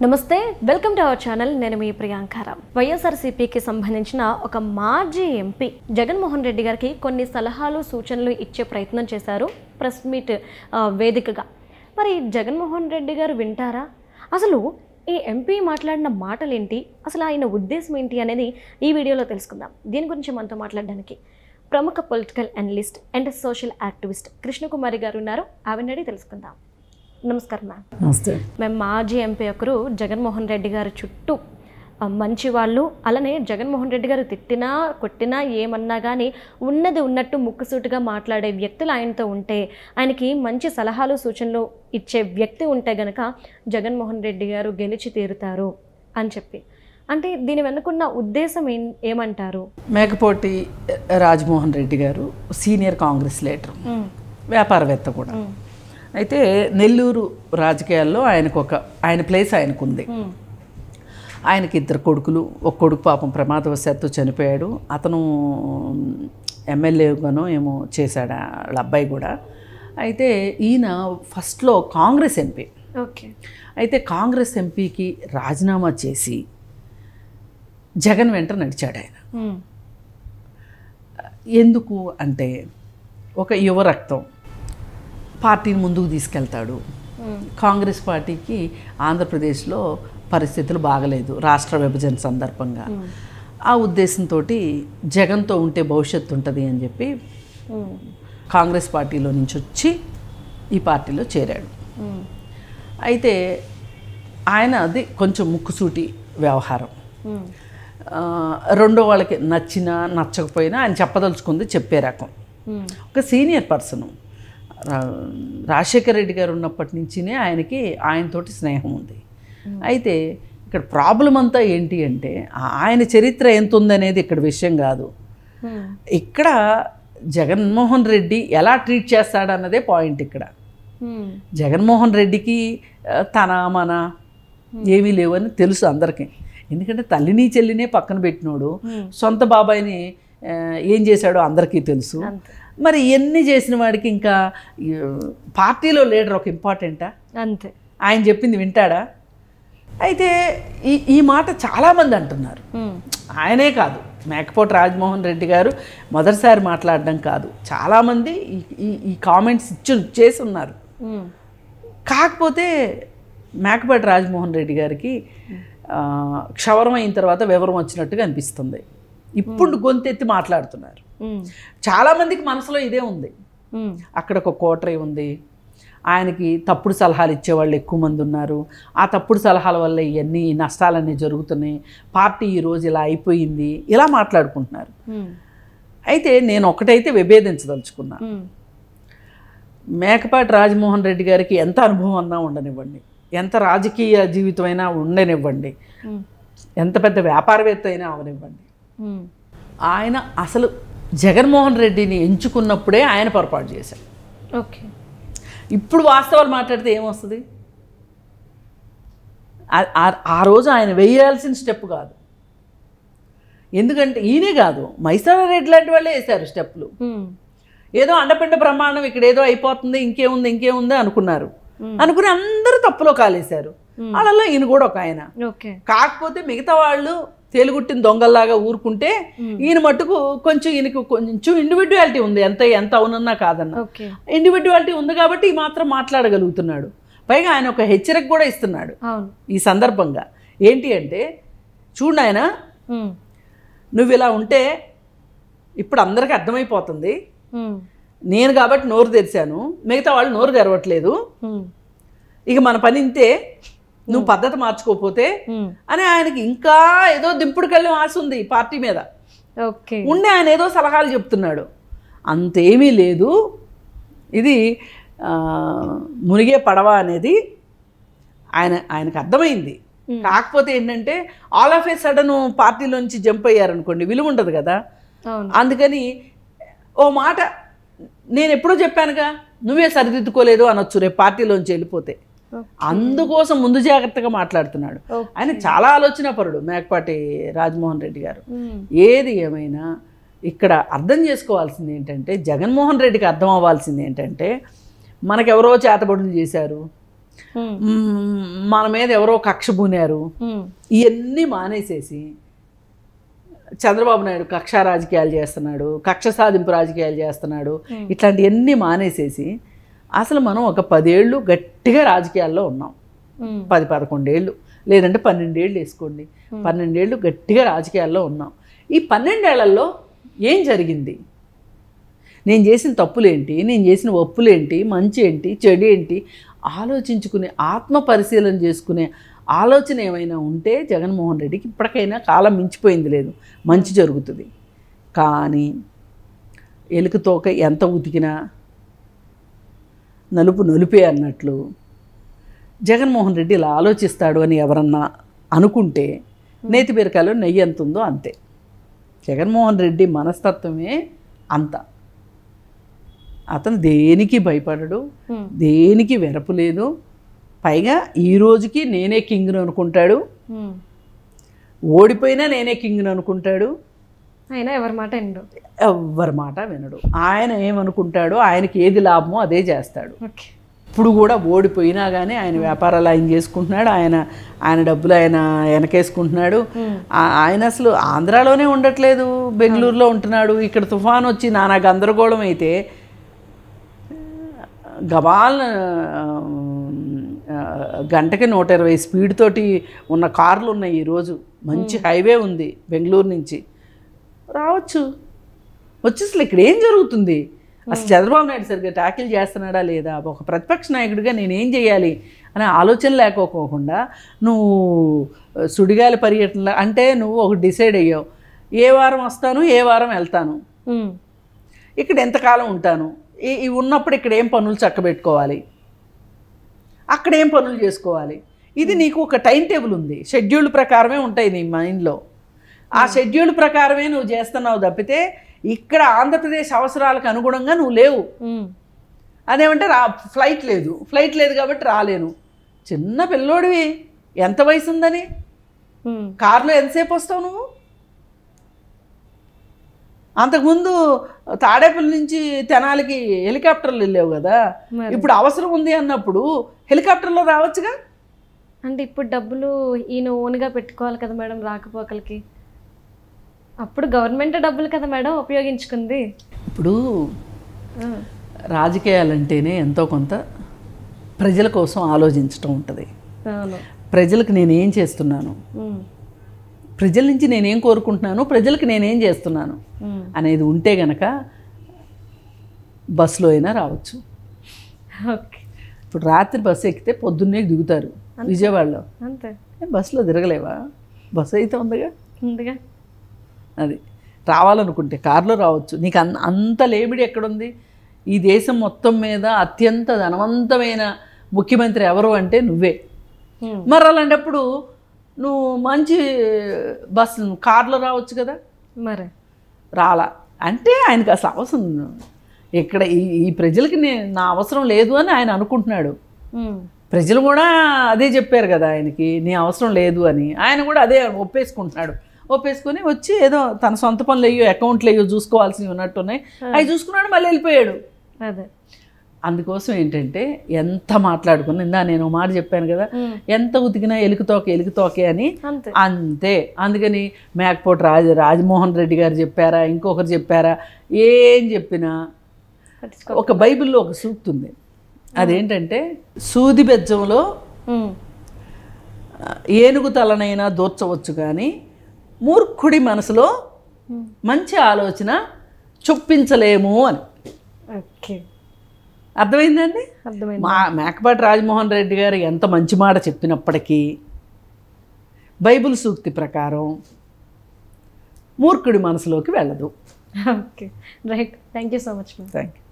నమస్తే, welcome to our channel. నేను మీ ప్రియాంకారాం. వైఎస్ఆర్సీపీకి సంబంధించిన ఒక మాజీ ఎంపీ జగన్మోహన్ రెడ్డి గారికి కొన్ని సలహాలు సూచనలు ఇచ్చే ప్రయత్నం చేశారు ప్రెస్ మీట్ వేదికగా. మరి జగన్మోహన్ రెడ్డి గారు వింటారా? అసలు ఈ ఎంపీ మాట్లాడిన మాటలేంటి, అసలు ఆయన ఉద్దేశం ఏంటి అనేది ఈ వీడియోలో తెలుసుకుందాం. దీని గురించి మనతో మాట్లాడడానికి ప్రముఖ political analyst and social activist Krishnakumari గారు ఉన్నారు. ఆవిడని అడిగి తెలుసుకుందాం. నమస్కారం మ్యామ్. నమస్తే. మేము మాజీ ఎంపీ ఒకరు జగన్మోహన్ రెడ్డి గారి చుట్టూ మంచి వాళ్ళు, అలానే జగన్మోహన్ రెడ్డి గారు తిట్టినా కొట్టినా ఏమన్నా కానీ ఉన్నది ఉన్నట్టు ముక్కుసూటిగా మాట్లాడే వ్యక్తులు ఆయనతో ఉంటే, ఆయనకి మంచి సలహాలు సూచనలు ఇచ్చే వ్యక్తి ఉంటే గనక జగన్మోహన్ రెడ్డి గారు గెలిచి తీరుతారు అని చెప్పి, అంటే దీని వెనుకున్న ఉద్దేశం ఏమంటారు? మేకపోటి రాజమోహన్ రెడ్డి గారు సీనియర్ కాంగ్రెస్ లీడర్, వ్యాపారవేత్త కూడా. అయితే నెల్లూరు రాజకీయాల్లో ఆయన ప్లేస్ ఆయనకుంది. ఆయనకి 2 కొడుకులు, ఒక కొడుకు పాపం ప్రమాదవశాత్తు చనిపోయాడు. అతను ఎమ్మెల్యేగానో ఏమో చేశాడు, వాళ్ళ అబ్బాయి కూడా. అయితే ఈయన ఫస్ట్లో కాంగ్రెస్ ఎంపీ. ఓకే. అయితే కాంగ్రెస్ ఎంపీకి రాజీనామా చేసి జగన్ వెంట నడిచాడు ఆయన. ఎందుకు అంటే ఒక యువ రక్తం, పార్టీని ముందుకు తీసుకెళ్తాడు. కాంగ్రెస్ పార్టీకి ఆంధ్రప్రదేశ్లో పరిస్థితులు బాగలేదు రాష్ట్ర విభజన సందర్భంగా. ఆ ఉద్దేశంతో జగన్తో ఉంటే భవిష్యత్తు ఉంటుంది అని చెప్పి కాంగ్రెస్ పార్టీలో నుంచి వచ్చి ఈ పార్టీలో చేరాడు. అయితే ఆయన అది కొంచెం ముక్కుసూటి వ్యవహారం. రెండో వాళ్ళకి నచ్చినా నచ్చకపోయినా ఆయన చెప్పదలుచుకుంది చెప్పే రకం. ఒక సీనియర్ పర్సను, రాజశేఖర రెడ్డి గారు ఉన్నప్పటి నుంచినే ఆయనతోటి స్నేహం ఉంది. అయితే ఇక్కడ ప్రాబ్లం అంతా ఏంటి అంటే ఆయన చరిత్ర ఎంత ఉందనేది ఇక్కడ విషయం కాదు. ఇక్కడ జగన్మోహన్ రెడ్డి ఎలా ట్రీట్ చేస్తాడన్నదే పాయింట్. ఇక్కడ జగన్మోహన్ రెడ్డికి తన మన ఏమీ లేవని తెలుసు అందరికీ. ఎందుకంటే తల్లిని చెల్లినే పక్కన పెట్టినోడు, సొంత బాబాయిని ఏం చేశాడో అందరికీ తెలుసు. మరి ఎన్ని చేసిన వాడికి ఇంకా పార్టీలో లీడర్ ఒక ఇంపార్టెంటా? అంతే. ఆయన చెప్పింది వింటాడా? అయితే ఈ మాట చాలామంది అంటున్నారు. ఆయనే కాదు, మేకపోటి రాజమోహన్ రెడ్డి గారు మొదటిసారి మాట్లాడడం కాదు, చాలామంది ఈ కామెంట్స్ చేసి ఉన్నారు. కాకపోతే మేకపోటి రాజమోహన్ రెడ్డి గారికి క్షవరం అయిన తర్వాత వివరం వచ్చినట్టుగా అనిపిస్తుంది. ఇప్పుడు గొంతెత్తి మాట్లాడుతున్నారు. చాలామందికి మనసులో ఇదే ఉంది. అక్కడ ఒక కోటరీ ఉంది, ఆయనకి తప్పుడు సలహాలు ఇచ్చేవాళ్ళు ఎక్కువ మంది ఉన్నారు. ఆ తప్పుడు సలహాల వల్ల ఇవన్నీ నష్టాలన్నీ జరుగుతున్నాయి, పార్టీ ఈరోజు ఇలా అయిపోయింది, ఇలా మాట్లాడుకుంటున్నారు. అయితే నేను ఒకటైతే విభేదించదలుచుకున్నా. మేకపాటి రాజమోహన్ రెడ్డి గారికి ఎంత అనుభవం అన్నా ఉండనివ్వండి, ఎంత రాజకీయ జీవితమైనా ఉండనివ్వండి, ఎంత పెద్ద వ్యాపారవేత్త అయినా అవనివ్వండి, ఆయన అసలు జగన్మోహన్ రెడ్డిని ఎంచుకున్నప్పుడే ఆయన పొరపాటు చేశారు. ఓకే. ఇప్పుడు వాస్తవాలు మాట్లాడితే ఏమొస్తుంది? ఆ రోజు ఆయన వేయాల్సిన స్టెప్ కాదు. ఎందుకంటే ఈయనే కాదు, మైసూర్ రెడ్డి లాంటి వాళ్ళే వేశారు స్టెప్పులు. ఏదో అండపిండ ప్రమాణం ఇక్కడ ఏదో అయిపోతుంది, ఇంకేముంది అనుకున్నారు. అనుకుని అందరూ తప్పులో కాలేశారు. వాళ్ళలో ఈయన కూడా ఒక ఆయన. కాకపోతే మిగతా వాళ్ళు తేలుగుట్టిన దొంగల్లాగా ఊరుకుంటే ఈయన మట్టుకు ఈయనకు కొంచెం ఇండివిడ్యువాలిటీ ఉంది. ఎంత అవునన్నా కాదన్నా ఇండివిడ్యువాలిటీ ఉంది కాబట్టి ఈ మాత్రం మాట్లాడగలుగుతున్నాడు. పైగా ఆయన ఒక హెచ్చరిక కూడా ఇస్తున్నాడు ఈ సందర్భంగా. ఏంటి అంటే, చూడు ఆయన, నువ్వు ఇలా ఉంటే ఇప్పుడు అందరికీ అర్థమైపోతుంది, నేను కాబట్టి నోరు తెరిచాను, మిగతా వాళ్ళు నోరు తెరవట్లేదు, ఇక మన పని ఇంతే, నువ్వు పద్ధతి మార్చుకోకపోతే అని ఆయనకి ఇంకా ఏదో దింపుడుకెళ్ళి ఆశ ఉంది పార్టీ మీద. ఉండి ఆయన ఏదో సలహాలు చెప్తున్నాడు. అంతేమీ లేదు, ఇది మునిగే పడవ అనేది ఆయనకు అర్థమైంది. కాకపోతే ఏంటంటే ఆల్ ఆఫ్ ఏ సడన్ పార్టీలోంచి జంప్ అయ్యారనుకోండి, విలువ ఉండదు కదా. అందుకని ఓ మాట నేను ఎప్పుడో చెప్పానుగా, నువ్వే సరిదిద్దుకోలేదు అనొచ్చు రేపు పార్టీలోంచి వెళ్ళిపోతే. అందుకోసం ముందు జాగ్రత్తగా మాట్లాడుతున్నాడు. ఆయన చాలా ఆలోచన పరుడు మేకపాటి రాజమోహన్ రెడ్డి గారు. ఏది ఏమైనా ఇక్కడ అర్థం చేసుకోవాల్సింది ఏంటంటే, జగన్మోహన్ రెడ్డికి అర్థం అవ్వాల్సింది ఏంటంటే, మనకెవరో చేతబడులు చేశారు, మన మీద ఎవరో కక్ష పూనారు, ఇవన్నీ మానేసేసి చంద్రబాబు నాయుడు కక్ష రాజకీయాలు చేస్తున్నాడు, కక్ష సాధింపు రాజకీయాలు చేస్తున్నాడు, ఇట్లాంటివన్నీ మానేసేసి అసలు మనం ఒక 10 ఏళ్ళు గట్టిగా రాజకీయాల్లో ఉన్నాం. 10-11 ఏళ్ళు లేదంటే 12 ఏళ్ళు వేసుకోండి, 12 ఏళ్ళు గట్టిగా రాజకీయాల్లో ఉన్నాం. ఈ 12 ఏళ్లలో ఏం జరిగింది, నేను చేసిన తప్పులేంటి, నేను చేసిన ఒప్పులేంటి, మంచి ఏంటి, చెడు ఏంటి ఆలోచించుకునే, ఆత్మ పరిశీలన చేసుకునే ఆలోచన ఏమైనా ఉంటే జగన్మోహన్ రెడ్డికి ఇప్పటికైనా కాలం మించిపోయింది లేదు, మంచి జరుగుతుంది. కానీ ఎలుకతోక ఎంత ఉతికినా నలుపు నలుపే అన్నట్లు జగన్మోహన్ రెడ్డి ఇలా ఆలోచిస్తాడు అని ఎవరన్నా అనుకుంటే నేతి బీరకాయలో నెయ్యి ఎంత ఉందో అంతే. జగన్మోహన్ రెడ్డి మనస్తత్వమే అంత. అతను దేనికి భయపడడు, దేనికి వెరపు లేదు. పైగా ఈ రోజుకి నేనే కింగ్ను అనుకుంటాడు, ఓడిపోయినా నేనే కింగ్ను అనుకుంటాడు. ఆయన ఎవరి మాట వినడు. ఆయన ఏమనుకుంటాడో, ఆయనకి ఏది లాభమో అదే చేస్తాడు. ఇప్పుడు కూడా ఓడిపోయినా కానీ ఆయన వ్యాపారాలు ఆయన చేసుకుంటున్నాడు, ఆయన డబ్బులు ఆయన వెనకేసుకుంటున్నాడు. ఆయన అసలు ఆంధ్రాలోనే ఉండట్లేదు, బెంగళూరులో ఉంటున్నాడు. ఇక్కడ తుఫాన్ వచ్చి నానా గందరగోళం అయితే గబాల్ గంటకి 120 స్పీడ్ తోటి ఉన్న కార్లు ఉన్నాయి. ఈరోజు మంచి హైవే ఉంది బెంగళూరు నుంచి, రావచ్చు. వచ్చి అసలు ఇక్కడ ఏం జరుగుతుంది, అసలు చంద్రబాబు నాయుడు సరిగ్గా ట్యాకిల్ చేస్తున్నాడా లేదా, ఒక ప్రతిపక్ష నాయకుడిగా నేనేం చేయాలి అనే ఆలోచన లేకపోకుండా నువ్వు సుడిగాలి పర్యటన అంటే నువ్వు ఒకటి డిసైడ్ అయ్యావు, ఏ వారం వస్తాను, ఏ వారం వెళ్తాను, ఇక్కడ ఎంతకాలం ఉంటాను, ఇవి ఉన్నప్పుడు ఇక్కడ ఏం పనులు చక్కబెట్టుకోవాలి, అక్కడ ఏం పనులు చేసుకోవాలి. ఇది నీకు ఒక టైం టేబుల్ ఉంది, షెడ్యూల్ ప్రకారమే ఉంటాయి నీ మైండ్లో. ఆ షెడ్యూల్ ప్రకారమే నువ్వు చేస్తున్నావు తప్పితే ఇక్కడ ఆంధ్రప్రదేశ్ అవసరాలకు అనుగుణంగా నువ్వు లేవు. అదేమంటే ఫ్లైట్ లేదు కాబట్టి రాలేను. చిన్న పిల్లోడివి, ఎంత వయసు ఉందని కారులో ఎంతసేపు వస్తావు నువ్వు? అంతకుముందు తాడేపల్లి నుంచి తెనాలికి హెలికాప్టర్లు వెళ్ళావు కదా, ఇప్పుడు అవసరం ఉంది అన్నప్పుడు హెలికాప్టర్లో రావచ్చుగా. అంటే ఇప్పుడు డబ్బులు ఈయన ఓన్గా పెట్టుకోవాలి కదా మేడం రాకపోకలకి, అప్పుడు గవర్నమెంట్ డబ్బులు కదా మేడం ఉపయోగించుకుంది. ఇప్పుడు రాజకీయాలంటేనే ఎంతో కొంత ప్రజల కోసం ఆలోచించటం ఉంటుంది. ప్రజలకు నేనేం చేస్తున్నాను, ప్రజల నుంచి నేనేం కోరుకుంటున్నాను, ప్రజలకు నేనేం చేస్తున్నాను అనేది ఉంటే గనక బస్సులో అయినా రావచ్చు. ఇప్పుడు రాత్రి బస్సు ఎక్కితే పొద్దున్నే దిగుతారు విజయవాడలో, బస్సులో తిరగలేవా? బస్సు అయితే ఉందిగా. అది రావాలనుకుంటే కారులో రావచ్చు. నీకు అంత లేబిడి ఎక్కడుంది? ఈ దేశం మొత్తం మీద అత్యంత ధనవంతమైన ముఖ్యమంత్రి ఎవరు అంటే నువ్వే. మరి అలాంటప్పుడు నువ్వు మంచి బస్సు కారులో రావచ్చు కదా. మరి రాలా అంటే ఆయనకు అసలు అవసరం ఇక్కడ ఈ ప్రజలకి నా అవసరం లేదు అని ఆయన అనుకుంటున్నాడు. ప్రజలు కూడా అదే చెప్పారు కదా ఆయనకి, నీ అవసరం లేదు అని. ఆయన కూడా అదే ఒప్పేసుకొని వచ్చి ఏదో తన సొంత పనులు అయ్యో అకౌంట్లు అయ్యో చూసుకోవాల్సినవి ఉన్నట్టున్నాయి, అవి చూసుకున్నాడు, మళ్ళీ వెళ్ళిపోయాడు. అదే అందుకోసం ఏంటంటే ఎంత మాట్లాడుకున్నా నేను మాట చెప్పాను కదా, ఎంత ఉతికినా ఎలుకుతోకే అని అంతే. అందుకని మేకపోటు రాజమోహన్ రెడ్డి గారు చెప్పారా, ఇంకొకరు చెప్పారా, ఏం చెప్పినా ఒక బైబిల్లో ఒక సూక్తి ఉంది. అదేంటంటే సూది బెజ్జంలో ఏనుగు తలనైనా దూర్చవచ్చు కానీ మూర్ఖుడి మనసులో మంచి ఆలోచన చొప్పించలేము అని. అర్థమైందండి? మేకపాటి రాజమోహన్ రెడ్డి గారు ఎంత మంచి మాట చెప్పినప్పటికీ బైబిల్ సూక్తి ప్రకారం మూర్ఖుడి మనసులోకి వెళ్ళదు. Okay, right. Thank you so much. Thank you.